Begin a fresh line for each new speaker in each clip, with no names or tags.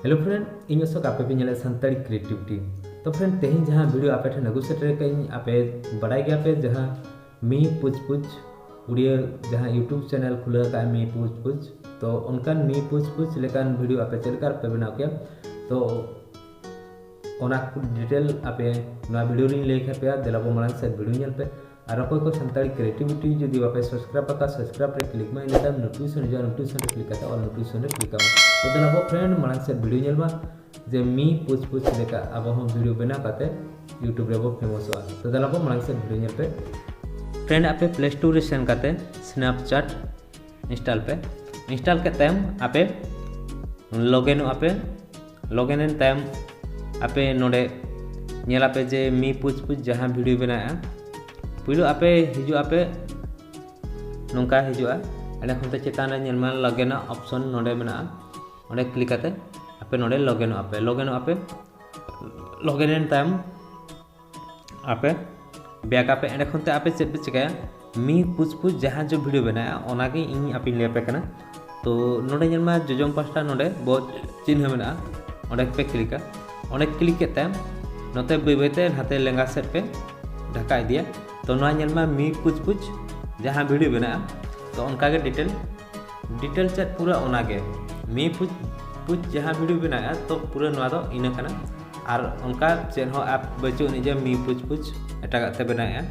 Hello friend, इन अशोक आपे भी सानताड़ी creativity. तो फ्रेंड तेहन जहाँ वीडियो आपे ठेन अगू सेटर कहीं आपे बड़ाई गया पे जहाँ मी पूछ पूछ उड़िया जहाँ यूट्यूब चैनल खुला का मी पूछ पूछ, तो उनका मी पूछ पूछ लेकिन वीडियो आपे चलकर पे बना के तो ओना डिटेल आपे ना वीडियो लिंक लेके पे दिलाबो मांग से वीडियो नेल पे और अकोय को सानताड़ी क्रिएटिविटी जदि बापे सब्सक्राइब का सब्सक्राइब रे क्लिक में इनका नोटिफिकेशन जो नोटिफिकेशन रे क्लिक करता और नोटिफिकेशन रे क्लिक करना तो दिलाबो फ्रेंड मांग से वीडियो नेल मा जे मी पूछ पूछ लेका अब हम वीडियो बना करते यूट्यूब रे वो फेमस हुआ तो दिलाबो मांग से वीडियो नेल पे फ्रेंड आपे प्ले स्टोर रे सेंड करते स्नैपचैट इंस्टॉल पे इंस्टॉल के टाइम आपे लॉगिन आपे लॉगिन इन टाइम आपे नोडे नेला पे जे मी पूछ पूछ जहाँ वीडियो बनाया पुलो आपे हिजु आपे नोंका हिजुआ एंड खुनते चेतान रे नेलमा लॉगिन ऑप्शन नोडे मेना ओडे क्लिक करते आपे नोडे लॉगिन आपे लॉगिन इन टाइम आपे बैक आपे एंड खुनते आपे चेक पे चिकाया मी पूछ पूछ जहाँ जो वीडियो बनाया ओनागे इन आपे ले पे कना तो नोडे नेलमा जोजम पास्टा नोडे बहुत चिन्ह मेना ओडे पे क्लिका ओडे क्लिक के टाइम नोते बेबेते हाथे लेंगा सेट पे ढका दिया तो ना मी पूछ पूछ जहाँ वीडियो बना तो उनका के डिटेल चेक पूरा ओनागे मी पूछ पूछ जहाँ वीडियो बनाया तो पूरा नवा दो इना कना और उनका चेन हो आप बचो निजे मी पूछ पूछ एटागते बनाया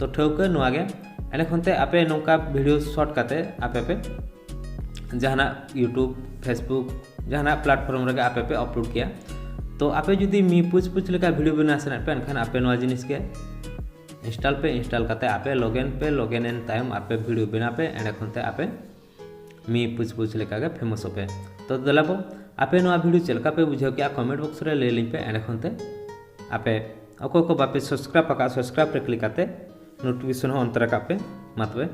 तो ठौके नवा गे एने खनते आपे नोका वीडियो शॉर्ट करते आपे पे जहाना यूट्यूब फेसबुक जहाना प्लेटफॉर्म रे आपे पे अपलोड किया तो आपे जुदी मी पूछ पूछ लेका वीडियो बना सना पे एनखान आपे नवा जिनिस के इंस्टॉल करते आपे लॉगिन इन टाइम आपे वीडियो बना पे एंड खनते आपे मी पूछ पूछ लेका के फेमस पे तो दलाबो आपे नवा वीडियो चलका पे बुझाओ क्या कमेंट बॉक्स रे ले लिंक पे एंड खनते आपे अको को बापे सब्सक्राइब रे क्लिक करते नोटिफिकेशन हो अंतर का पे मतबे